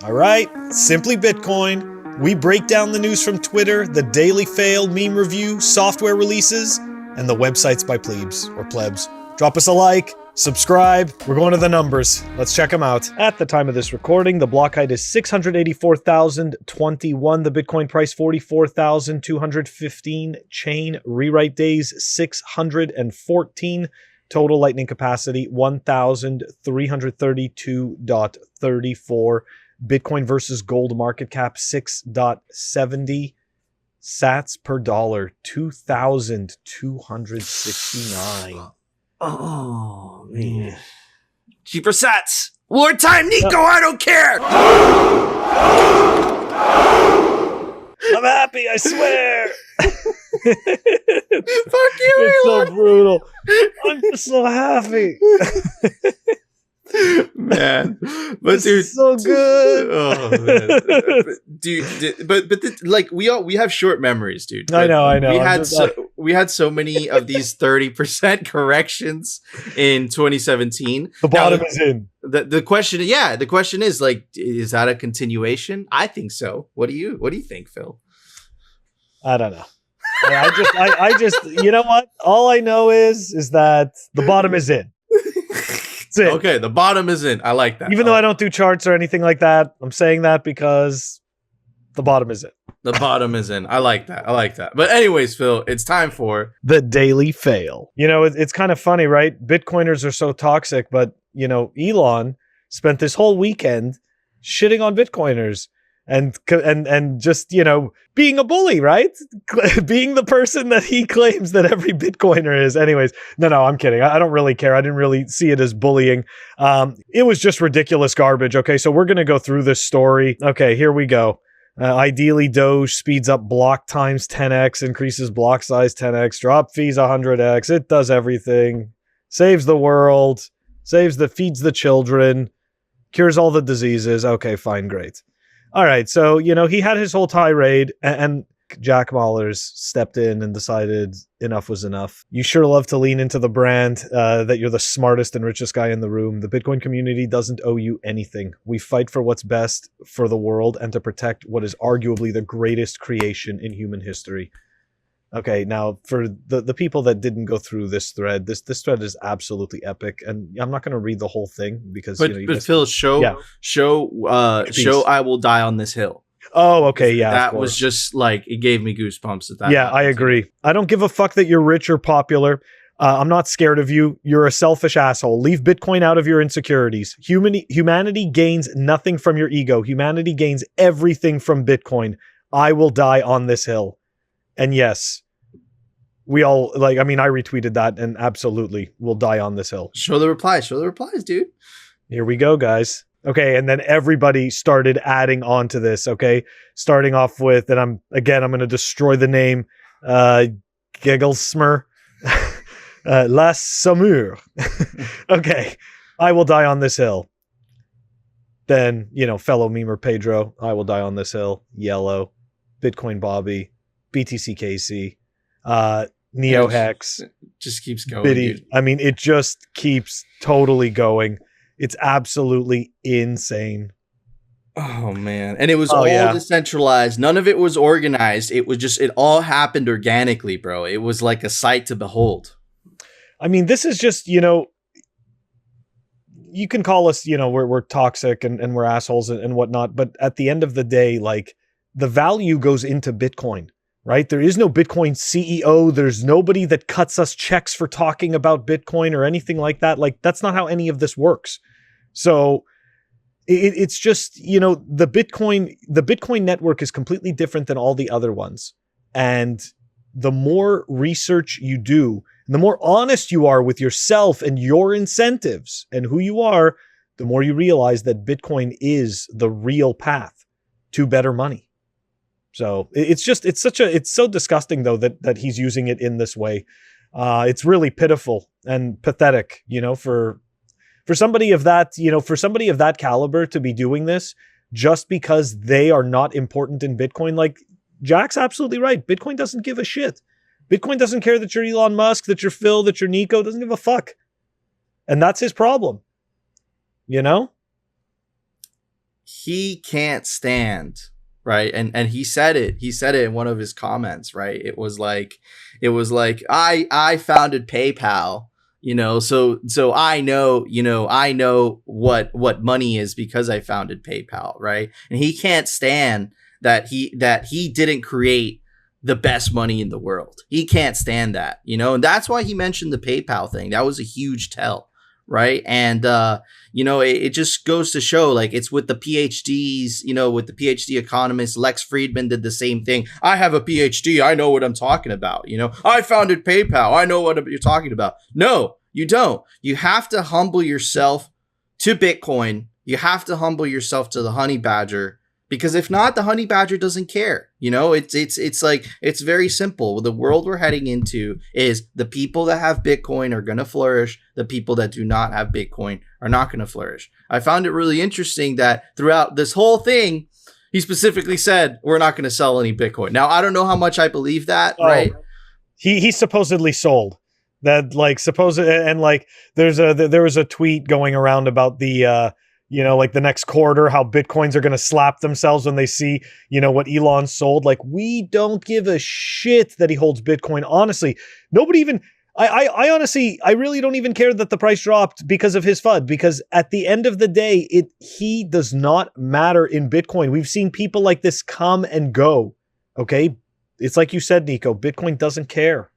All right, Simply Bitcoin. We break down the news from Twitter, the Daily Fail meme review, software releases, and the websites by plebs. Drop us a like, subscribe. We're going to the numbers. Let's check them out. At the time of this recording, the block height is 684,021. The Bitcoin price 44,215. Chain rewrite days 614. Total lightning capacity 1,332.34. Bitcoin versus gold market cap 6.70 sats per dollar 2,269. Oh man, cheaper sats. Wartime, Nico. I don't care. I'm happy. I swear. Fuck you, It's Elon. so brutal. I'm just so happy. Man, but dude, so good. Oh man, dude, but like we have short memories, dude. I know. We had so many of these 30% corrections in 2017. The bottom is in. The question is like, is that a continuation? I think so. What do you think, Phil? I don't know. I just you know what? All I know is that the bottom is in. That's it. Okay, the bottom is in. I like that. Even though I don't do charts or anything like that, I'm saying that because the bottom is in. The bottom is in. I like that. But anyways, Phil, it's time for the Daily Fail. You know, it's kind of funny, right? Bitcoiners are so toxic, but you know, Elon spent this whole weekend shitting on Bitcoiners and just, you know, being a bully, right? Being the person that he claims that every Bitcoiner is. Anyways, no, I'm kidding. I don't really care. I didn't really see it as bullying. It was just ridiculous garbage. Okay, so we're going to go through this story. Okay, here we go. Ideally, Doge speeds up block times 10x, increases block size 10x, drop fees 100x. It does everything. Saves the world, feeds the children, cures all the diseases. Okay, fine, great. All right, so, you know, he had his whole tirade, and Jack Mallers stepped in and decided enough was enough. You sure love to lean into the brand that you're the smartest and richest guy in the room. The Bitcoin community doesn't owe you anything. We fight for what's best for the world and to protect what is arguably the greatest creation in human history. Okay, now for the people that didn't go through this thread, this thread is absolutely epic, and I'm not going to read the whole thing because but Phil, show I will die on this hill. Oh, okay, yeah. That was just like, it gave me goosebumps at that. Yeah, I agree. I don't give a fuck that you're rich or popular. I'm not scared of you. You're a selfish asshole. Leave Bitcoin out of your insecurities. Humanity gains nothing from your ego. Humanity gains everything from Bitcoin. I will die on this hill. And yes, we all, like, I mean, I retweeted that and absolutely will die on this hill. Show the replies, dude. Here we go, guys. Okay, and then everybody started adding on to this, okay? Starting off with, and I'm going to destroy the name, Gigglesmer. La Saumur. Okay, I will die on this hill. Then, you know, fellow memer Pedro, I will die on this hill. Yellow. Bitcoin Bobby. BTC Casey, Neo Hex, just keeps going. Biddy. Dude. I mean, it just keeps totally going. It's absolutely insane. Oh man, and it was all decentralized. None of it was organized. It was just, it all happened organically, bro. It was like a sight to behold. I mean, this is just, you know, you can call us, you know, we're toxic and we're assholes and whatnot, but at the end of the day, like, the value goes into Bitcoin. Right? There is no Bitcoin CEO. There's nobody that cuts us checks for talking about Bitcoin or anything like that. Like, that's not how any of this works. So it's just, you know, the Bitcoin network is completely different than all the other ones. And the more research you do, and the more honest you are with yourself and your incentives and who you are, the more you realize that Bitcoin is the real path to better money. So it's so disgusting though that he's using it in this way. It's really pitiful and pathetic, you know, for somebody of that, you know, for somebody of that caliber to be doing this just because they are not important in Bitcoin. Like, Jack's absolutely right. Bitcoin doesn't give a shit. Bitcoin doesn't care that you're Elon Musk, that you're Phil, that you're Nico. Doesn't give a fuck. And that's his problem. You know? he can't stand, right? And he said it. He said it in one of his comments, right? It was like I founded PayPal, you know, so I know, you know, I know what money is because I founded PayPal, right? And he can't stand that he didn't create the best money in the world. He can't stand that, you know, and that's why he mentioned the PayPal thing. That was a huge tell, right? And you know, it just goes to show, like, it's with the PhDs, you know, with the PhD economists. Lex Friedman did the same thing. I have a PhD. I know what I'm talking about. You know, I founded PayPal. I know what you're talking about. No, you don't. You have to humble yourself to Bitcoin. You have to humble yourself to the honey badger, because if not, the honey badger doesn't care. You know, it's like, it's very simple. The world we're heading into is the people that have Bitcoin are going to flourish. The people that do not have Bitcoin are not going to flourish. I found it really interesting that throughout this whole thing, he specifically said, we're not going to sell any Bitcoin. Now, I don't know how much I believe that, right? He supposedly sold that, like, and like there was a tweet going around about the you know, like the next quarter, how Bitcoins are going to slap themselves when they see, you know, what Elon sold. Like, we don't give a shit that he holds Bitcoin. Honestly, nobody even, I honestly, I really don't even care that the price dropped because of his FUD, because at the end of the day, he does not matter in Bitcoin. We've seen people like this come and go. Okay. It's like you said, Nico, Bitcoin doesn't care.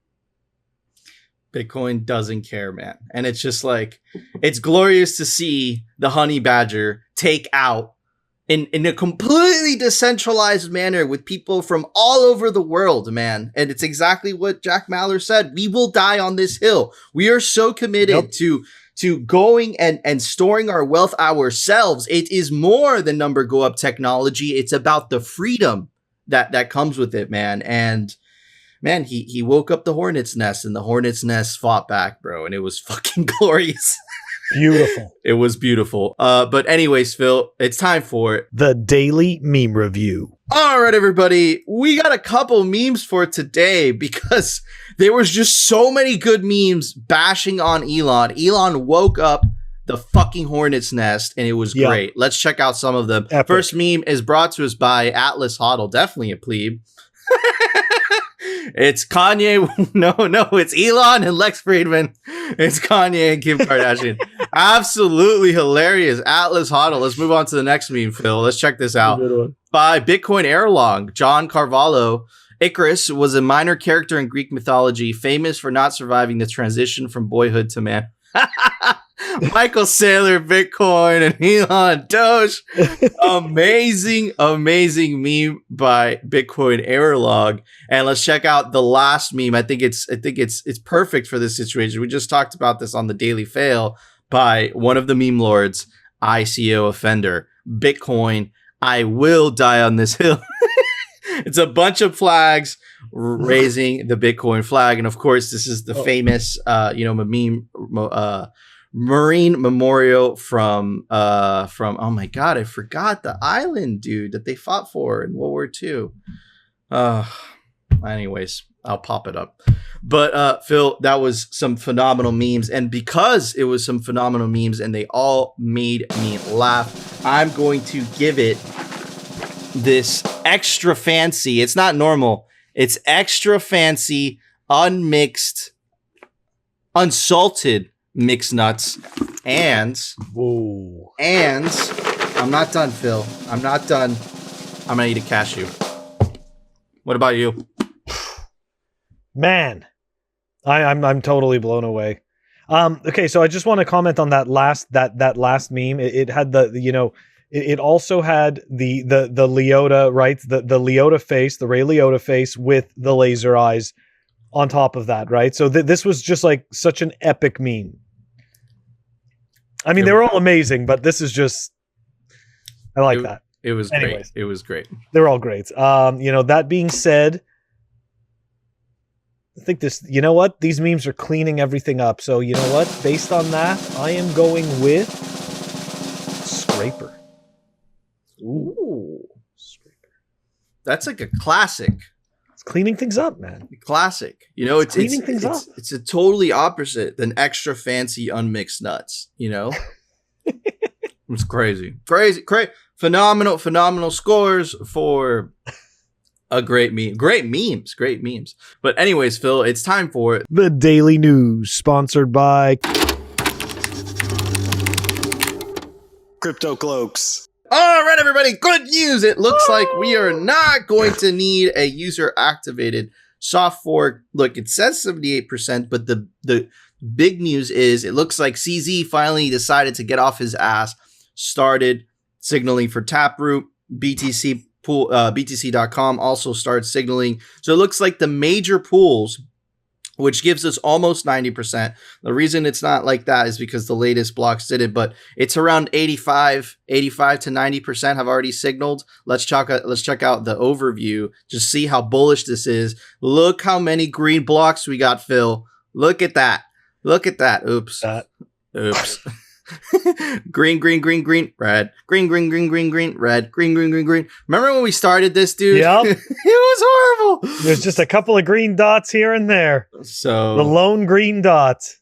Bitcoin doesn't care, man. And it's just like, it's glorious to see the honey badger take out in a completely decentralized manner with people from all over the world, man. And it's exactly what Jack Mallers said. We will die on this hill. We are so committed to going and storing our wealth ourselves. It is more than number go up technology. It's about the freedom that comes with it, man. And man, he woke up the Hornets nest, and the Hornets nest fought back, bro. And it was fucking glorious. Beautiful. It was beautiful. But anyways, Phil, it's time for the Daily Meme Review. All right, everybody. We got a couple memes for today because there was just so many good memes bashing on Elon. Elon woke up the fucking Hornets nest, and it was great. Let's check out some of them. Epic. First meme is brought to us by Atlas Hodl, definitely a plebe. It's Kanye. No, it's Elon and Lex Friedman. It's Kanye and Kim Kardashian. Absolutely hilarious. Atlas Hodl. Let's move on to the next meme, Phil. Let's check this out. By Bitcoin Erlong, John Carvalho. Icarus was a minor character in Greek mythology, famous for not surviving the transition from boyhood to man. Michael Saylor, Bitcoin, and Elon Doge. Amazing meme by Bitcoin Erlog. And let's check out the last meme. I think it's perfect for this situation. We just talked about this on the Daily Fail by one of the meme lords, ICO Offender. Bitcoin, I will die on this hill. It's a bunch of flags raising the Bitcoin flag, and of course, this is the famous, meme. Marine memorial from oh my god, I forgot the island, dude, that they fought for in World War II. Anyways, I'll pop it up. But Phil, that was some phenomenal memes, and because it was some phenomenal memes and they all made me laugh, I'm going to give it this extra fancy. It's not normal. It's extra fancy, unmixed, unsalted mixed nuts, and I'm not done, Phil. I'm not done. I'm gonna eat a cashew. What about you? Man, I'm totally blown away. Okay, so I just want to comment on that last meme. It had it also had the Leota, right? The Leota face, the Ray Liotta face with the laser eyes on top of that, right? So this was just like such an epic meme. I mean, they were all amazing, but this is just, I like that. It was great. It was great. They're all great. That being said, I think you know what? These memes are cleaning everything up. So you know what? Based on that, I am going with Scraper. Ooh. Scraper. That's like a classic. Cleaning things up, man. Classic. You know, it's cleaning things up. It's a totally opposite than extra fancy unmixed nuts, you know? It's crazy. phenomenal scores for a great meme. Great memes. But anyways, Phil, it's time for the Daily News, sponsored by Crypto Cloaks. All right, everybody. Good news. It looks like we are not going to need a user-activated soft fork. Look, it says 78%, but the big news is it looks like CZ finally decided to get off his ass, started signaling for Taproot, BTC pool, BTC.com also started signaling. So it looks like the major pools, which gives us almost 90%. The reason it's not like that is because the latest blocks did it, but it's around 85 to 90% have already signaled. Let's check out the overview. Just see how bullish this is. Look how many green blocks we got, Phil. Look at that. Oops. Oops. Green, red. Green, red. Green. Remember when we started this, dude? Yep. It was horrible. There's just a couple of green dots here and there. So the lone green dot. It's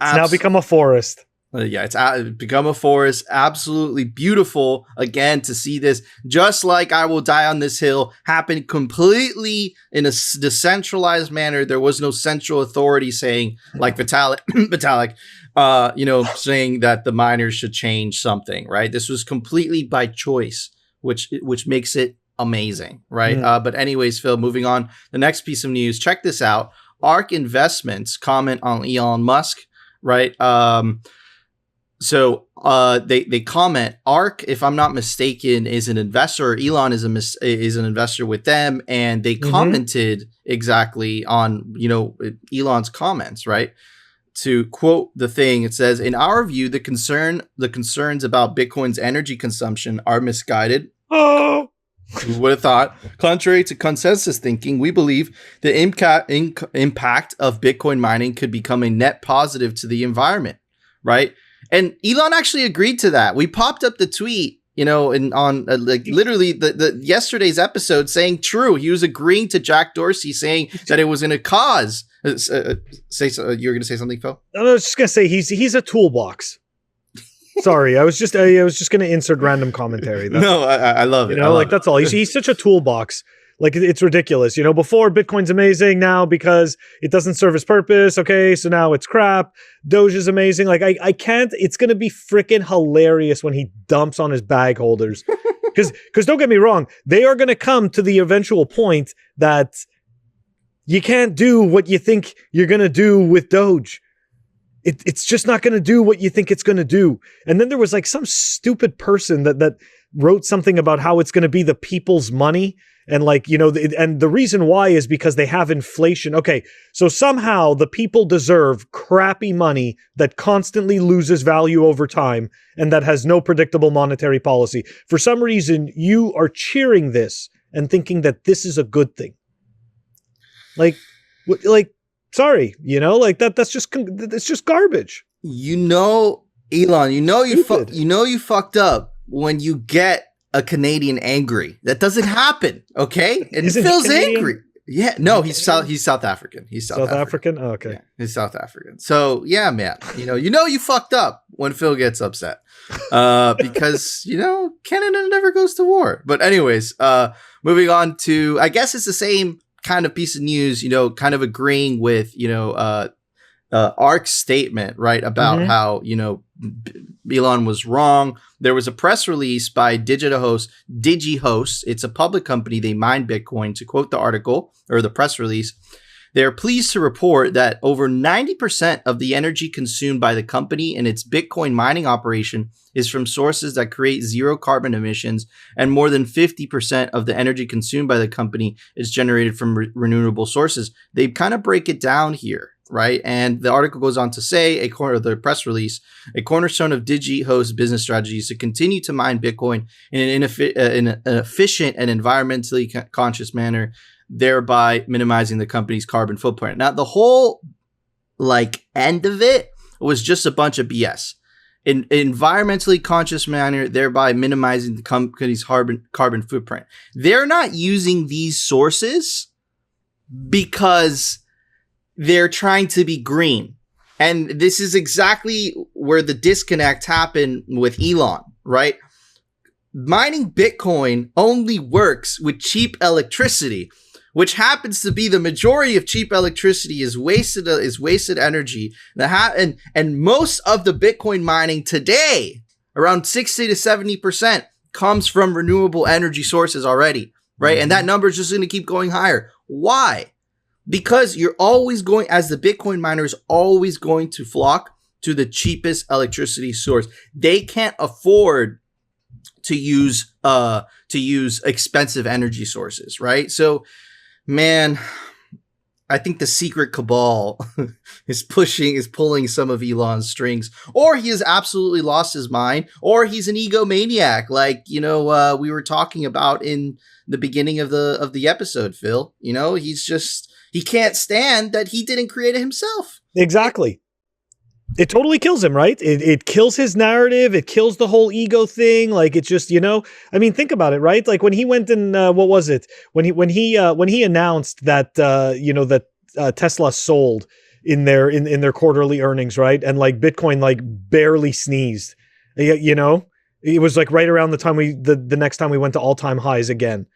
now become a forest. Yeah, it's become a forest. Absolutely beautiful. Again, to see this, just like I Will Die on This Hill, happen completely in a decentralized manner. There was no central authority saying, like Vitalik, saying that the miners should change something, right? This was completely by choice, which makes it amazing, right? But anyways, Phil, moving on. The next piece of news, check this out. ARK Investments comment on Elon Musk, right? So they comment, ARK, if I'm not mistaken, is an investor. Elon is an investor with them, and they commented exactly on Elon's comments, right? To quote the thing, it says, "In our view, the concerns about Bitcoin's energy consumption are misguided." Oh, who would have thought? Contrary to consensus thinking, we believe the impact of Bitcoin mining could become a net positive to the environment, right? And Elon actually agreed to that. We popped up the tweet, on literally the yesterday's episode saying true. He was agreeing to Jack Dorsey saying that it was in a cause. You're going to say something, Phil? I was just going to say he's a toolbox. Sorry, I was just going to insert random commentary. No, I love it. That's all. He's such a toolbox. Like, it's ridiculous. Before, Bitcoin's amazing. Now, because it doesn't serve its purpose, okay, so now it's crap. Doge is amazing. Like, I can't. It's going to be freaking hilarious when he dumps on his bag holders. Because don't get me wrong, they are going to come to the eventual point that you can't do what you think you're going to do with Doge. It's just not going to do what you think it's going to do. And then there was like some stupid person that wrote something about how it's going to be the people's money. And and the reason why is because they have inflation. Okay, so somehow the people deserve crappy money that constantly loses value over time and that has no predictable monetary policy. For some reason, you are cheering this and thinking that this is a good thing. Sorry, that's just garbage. Elon, you fucked up when you get a Canadian angry. That doesn't happen, okay? And Phil's angry. Yeah, no, he's South African. He's South African. Oh, okay, yeah, he's South African. So yeah, man, you fucked up when Phil gets upset, because Canada never goes to war. But anyways, moving on to, I guess it's the same kind of piece of news. Kind of agreeing with ARK's statement, right, about how Elon was wrong. There was a press release by DigiHost. It's a public company. They mine Bitcoin. To quote the article or the press release, they are pleased to report that over 90% of the energy consumed by the company in its Bitcoin mining operation is from sources that create zero carbon emissions, and more than 50% of the energy consumed by the company is generated from renewable sources. They kind of break it down here, right? And the article goes on to say, the press release, a cornerstone of DigiHost's business strategy is to continue to mine Bitcoin in an efficient and environmentally conscious manner, thereby minimizing the company's carbon footprint. Now, the whole end of it was just a bunch of BS. In environmentally conscious manner, thereby minimizing the company's carbon footprint. They're not using these sources because they're trying to be green. And this is exactly where the disconnect happened with Elon, right? mining Bitcoin only works with cheap electricity, which happens to be the majority of cheap electricity is wasted energy. And most of the Bitcoin mining today, around 60 to 70%, comes from renewable energy sources already, right? Mm-hmm. And that number is just going to keep going higher. Why? Because you're always going, as the Bitcoin miners, always going to flock to the cheapest electricity source. They can't afford to use expensive energy sources, right? So, man, I think the secret cabal is pulling some of Elon's strings, or he has absolutely lost his mind, or he's an egomaniac, like we were talking about in the beginning of the episode, Phil. He can't stand that he didn't create it himself. Exactly. It totally kills him, right? It kills his narrative. It kills the whole ego thing. Like, it's just, I mean, think about it, right? Like when he went and what was it? When he announced that that Tesla sold in their quarterly earnings, right? And like Bitcoin like barely sneezed. It was like right around the time the next time we went to all-time highs again.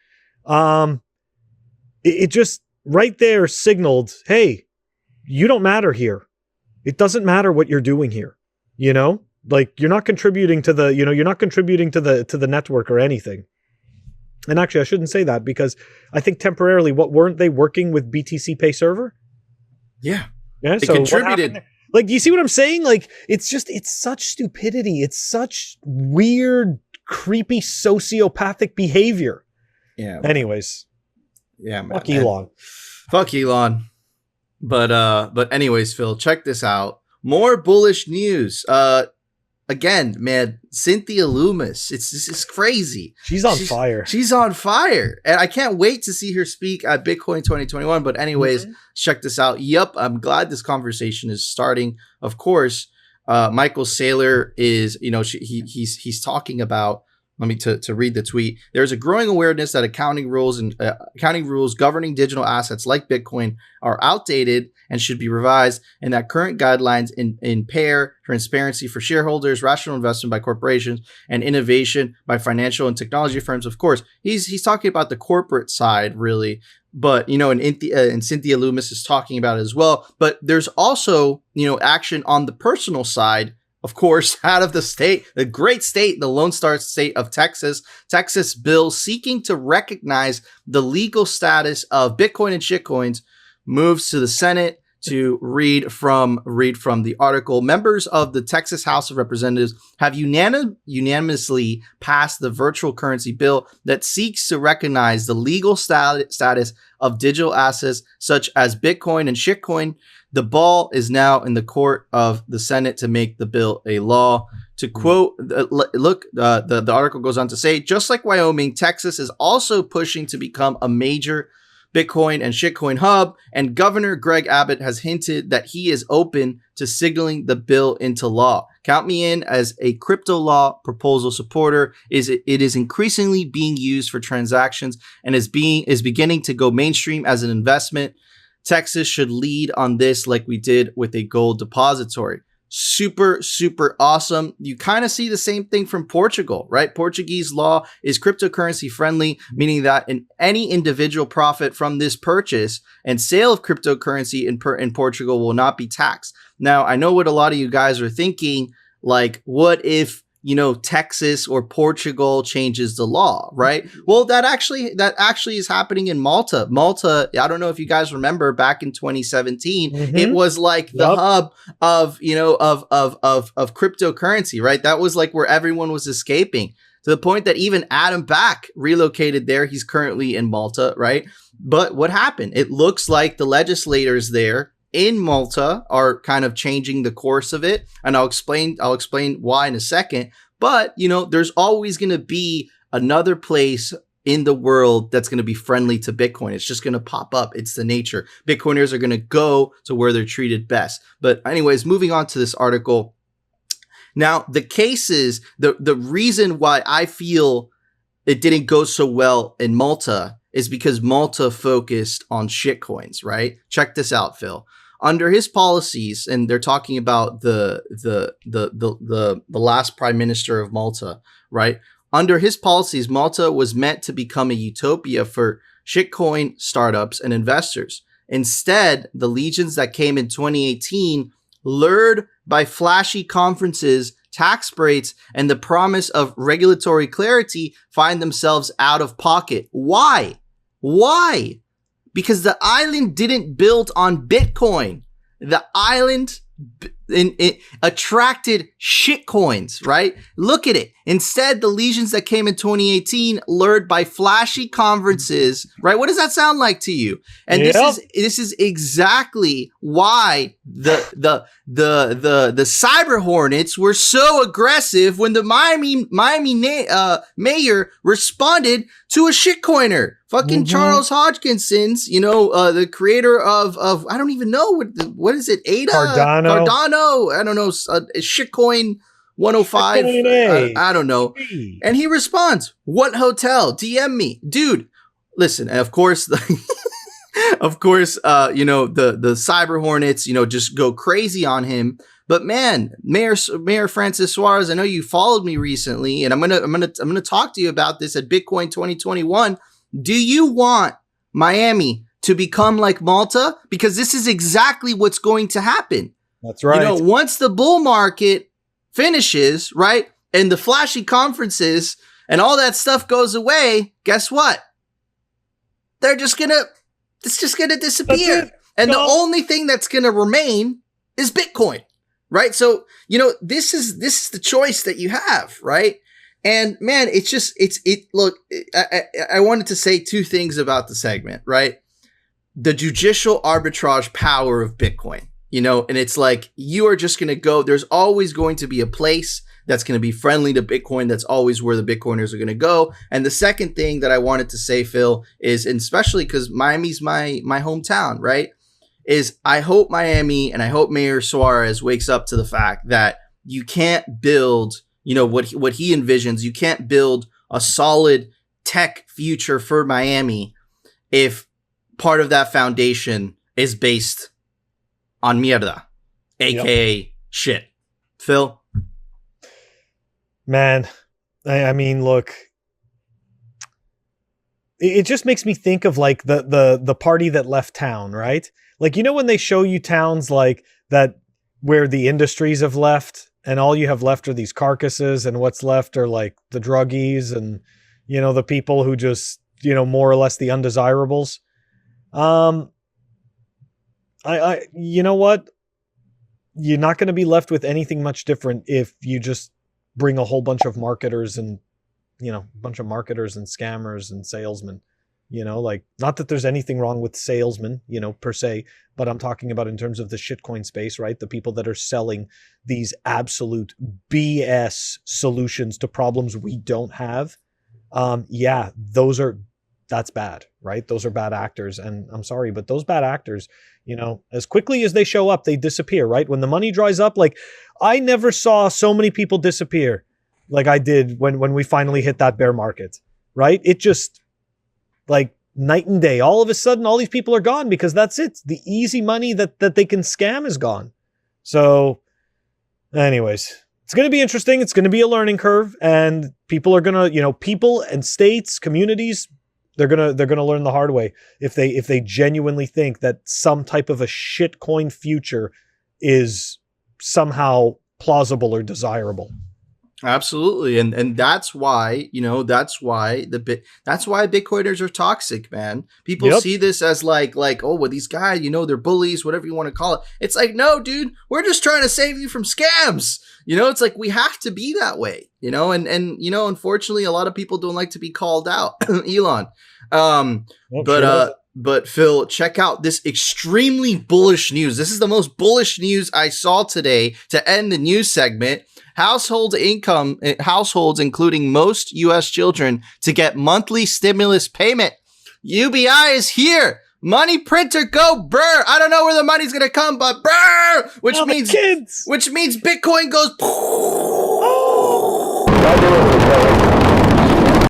It just right there signaled, hey, you don't matter here. It doesn't matter what you're doing here, like you're not contributing to the network or anything. And actually, I shouldn't say that, because I think temporarily, weren't they working with BTC Pay Server? Yeah. They so contributed. Like, do you see what I'm saying? Like, it's such stupidity. It's such weird, creepy, sociopathic behavior. Yeah. Anyways. Yeah. Fuck Elon. Fuck Elon. But anyways, Phil, check this out. More bullish news. Again, man, Cynthia Loomis. This is crazy. She's on fire. She's on fire. And I can't wait to see her speak at Bitcoin 2021. But anyways, check this out. Yep, I'm glad this conversation is starting. Of course, Michael Saylor is, he's talking about, to read the tweet. There's a growing awareness that accounting rules governing digital assets like Bitcoin are outdated and should be revised, and that current guidelines impair transparency for shareholders, rational investment by corporations, and innovation by financial and technology firms. Of course, he's talking about the corporate side, really, but and Cynthia Loomis is talking about it as well. But there's also action on the personal side. Of course, out of the great state, the Lone Star state of Texas bill seeking to recognize the legal status of Bitcoin and shitcoins moves to the Senate. To read from the article, members of the Texas House of Representatives have unanimously passed the virtual currency bill that seeks to recognize the legal status of digital assets such as Bitcoin and shitcoin. The ball is now in the court of the Senate to make the bill a law. To quote, the article goes on to say, just like Wyoming, Texas is also pushing to become a major Bitcoin and shitcoin hub, and Governor Greg Abbott has hinted that he is open to signaling the bill into law. Count me in as a crypto law proposal supporter. It is increasingly being used for transactions and is beginning to go mainstream as an investment. Texas should lead on this like we did with a gold depository. Super, super awesome. You kind of see the same thing from Portugal, right? Portuguese law is cryptocurrency friendly, meaning that any individual profit from this purchase and sale of cryptocurrency in Portugal will not be taxed. Now, I know what a lot of you guys are thinking, like, what if Texas or Portugal changes the law, right? Well, that actually is happening in Malta. Malta, I don't know if you guys remember back in 2017, it was like the hub of cryptocurrency, right? That was like where everyone was escaping, to the point that even Adam Back relocated there. He's currently in Malta, right? But what happened? It looks like the legislators there in Malta are kind of changing the course of it. And I'll explain why in a second. But, there's always going to be another place in the world that's going to be friendly to Bitcoin. It's just going to pop up. It's the nature. Bitcoiners are going to go to where they're treated best. But anyways, moving on to this article. Now, the cases, the reason why I feel it didn't go so well in Malta is because Malta focused on shitcoins, right? Check this out, Phil. Under his policies, and they're talking about the last prime minister of Malta, right? Under his policies, Malta was meant to become a utopia for shitcoin startups and investors. Instead, the legions that came in 2018, lured by flashy conferences, tax breaks, and the promise of regulatory clarity, find themselves out of pocket. Why? Why? Because the island didn't build on Bitcoin. The island it attracted shitcoins, right? Look at it. Instead, the legions that came in 2018, lured by flashy conferences, right? What does that sound like to you? And this is exactly why the cyber Hornets were so aggressive when the Miami mayor responded to a shitcoiner. Fucking Charles Hoskinson, the creator of I don't even know what is it? Cardano. I don't know. Shitcoin 105. I don't know. And he responds, "What hotel? DM me, dude." Listen, of course, the cyber Hornets, just go crazy on him. But man, Mayor Frances Suarez, I know you followed me recently, and I'm gonna talk to you about this at Bitcoin 2021. Do you want Miami to become like Malta? Because this is exactly what's going to happen. That's right. Once the bull market finishes, right, and the flashy conferences and all that stuff goes away, guess what? It's just gonna disappear. And the only thing that's gonna remain is Bitcoin, right? So, this is the choice that you have, right? And man, look, I wanted to say two things about the segment, right? The judicial arbitrage power of Bitcoin, and it's like, you are just going to go, there's always going to be a place that's going to be friendly to Bitcoin. That's always where the Bitcoiners are going to go. And the second thing that I wanted to say, Phil, is, and especially because Miami's my hometown, right? Is I hope Miami and I hope Mayor Suarez wakes up to the fact that you can't build what he envisions. You can't build a solid tech future for Miami if part of that foundation is based on mierda, aka shit. Phil? Man, I mean, look, it just makes me think of like the party that left town, right? Like, when they show you towns like that where the industries have left, and all you have left are these carcasses, and what's left are like the druggies and, the people who just, more or less the undesirables. You know what? You're not going to be left with anything much different if you just bring a whole bunch of marketers and, scammers and salesmen. Not that there's anything wrong with salesmen, per se, but I'm talking about in terms of the shitcoin space, right? The people that are selling these absolute BS solutions to problems we don't have. That's bad, right? Those are bad actors. And I'm sorry, but those bad actors, as quickly as they show up, they disappear, right? When the money dries up, like, I never saw so many people disappear like I did when we finally hit that bear market, right? It just, like, night and day. All of a sudden, all these people are gone because that's it. The easy money that they can scam is gone. So anyways, it's going to be interesting. It's going to be a learning curve, and people are going to, people and states, communities, they're going to learn the hard way if they genuinely think that some type of a shitcoin future is somehow plausible or desirable. Absolutely. And that's why, that's why Bitcoiners are toxic, man. People see this as like, oh, well, these guys, they're bullies, whatever you want to call it. It's like, no, dude, we're just trying to save you from scams. It's like, we have to be that way, and unfortunately, a lot of people don't like to be called out, Elon. But Phil, check out this extremely bullish news. This is the most bullish news I saw today to end the news segment. Households, including most U.S. children, to get monthly stimulus payment. UBI is here. Money printer, go brr. I don't know where the money's gonna come, but brr, which means Bitcoin goes.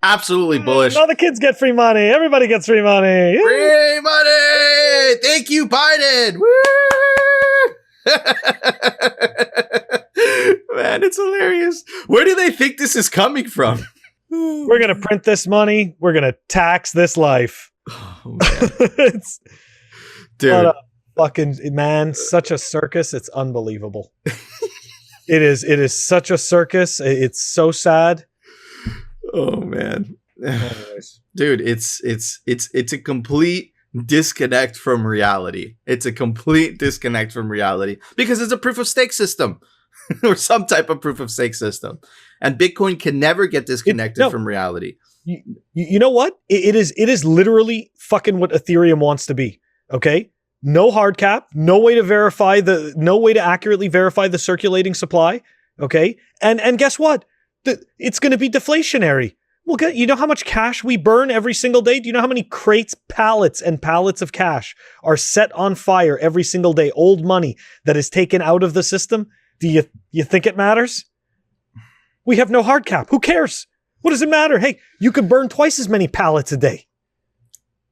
Absolutely bullish. All the kids get free money. Everybody gets free money. Free money. Thank you, Biden. Woo! Man, it's hilarious. Where do they think this is coming from? We're going to print this money. We're going to tax this life. Oh, man. It's Dude. what a fucking man, such a circus. It's unbelievable. It is such a circus. It's so sad. Oh man. Anyways. Dude, it's a complete disconnect from reality. It's a complete disconnect from reality because it's a proof of stake system or some type of proof of stake system. And Bitcoin can never get disconnected from reality. You know what? It is literally fucking what Ethereum wants to be. Okay? No hard cap, no way to accurately verify the circulating supply. Okay? And guess what? It's going to be deflationary. You know how much cash we burn every single day? Do you know how many crates, pallets, and pallets of cash are set on fire every single day? Old money that is taken out of the system? Do you think it matters? We have no hard cap. Who cares? What does it matter? Hey, you could burn twice as many pallets a day.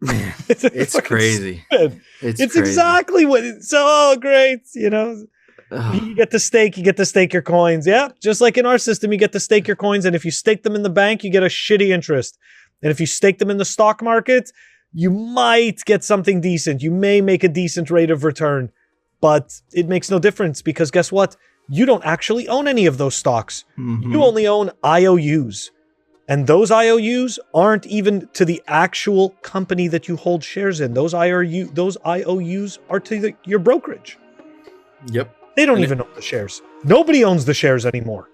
Man, it's crazy. It's crazy. Exactly what it's so great, you know. You get to stake your coins. Yeah, just like in our system, you get to stake your coins, and if you stake them in the bank, you get a shitty interest. And if you stake them in the stock market, you might get something decent. You may make a decent rate of return, but it makes no difference because guess what? You don't actually own any of those stocks. Mm-hmm. You only own IOUs. And those IOUs aren't even to the actual company that you hold shares in. Those IOUs are to your brokerage. Yep. They don't even own the shares. Nobody owns the shares anymore.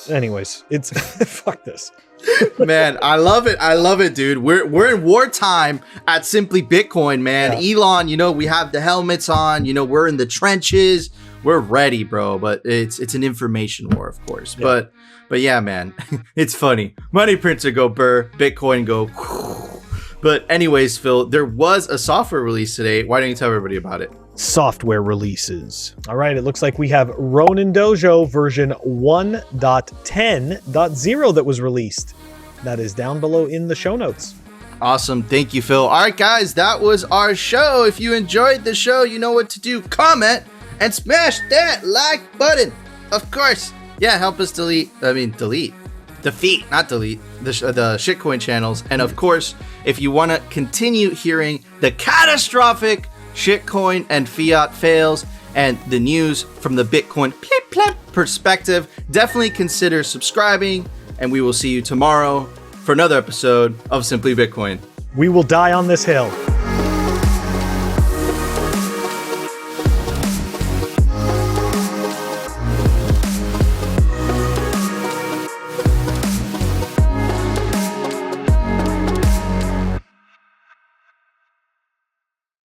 Anyways, it's fuck this. Man, I love it, dude. We're in wartime at Simply Bitcoin, man. Yeah. Elon, we have the helmets on. We're in the trenches. We're ready, bro. But it's an information war, of course. Yeah. But yeah, man, it's funny. Money printer go burr, Bitcoin go. But anyways, Phil, there was a software release today. Why don't you tell everybody about it? Software releases. All right, it looks like we have Ronin Dojo version 1.10.0 that was released. That is down below in the show notes. Awesome. Thank you, Phil. All right, guys, that was our show. If you enjoyed the show, you know what to do. Comment and smash that like button. Of course. Yeah, help us defeat the shitcoin channels. And of course, if you want to continue hearing the catastrophic shitcoin and fiat fails and the news from the Bitcoin perspective, definitely consider subscribing, and we will see you tomorrow for another episode of Simply Bitcoin. We will die on this hill.